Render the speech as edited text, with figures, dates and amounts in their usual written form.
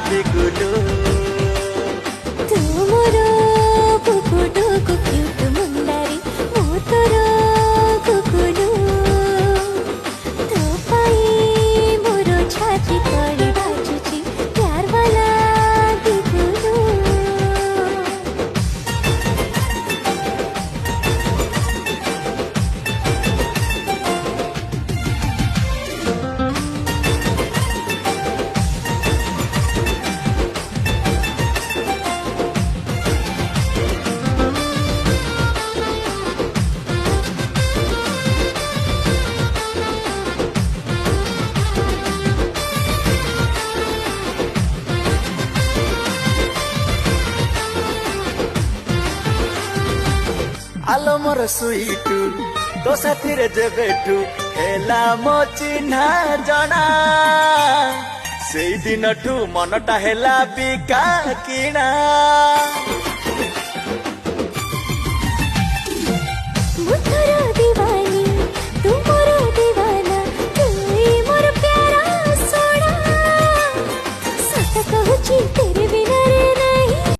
ବିଗୁଲୁ। ତୁ ମୋର କୁକୁଡୁ କୁକ୍ୟୁଟ ମୁଣ୍ଡାରୀ ମୁଁ ତୋର କୁକୁଡୁ। ତୋ ପାଇଁ ମୋର ଛାତି ତଳେ ବାଜୁଛି ପ୍ୟାର ବାଲା ବିଗୁଲୁ। আলো মোর সুইটু তো সাথীরে যেবেঠু হেলা মো চিহ্না জনা সেই দিনঠু মনটা হেলা বিকা কিনা।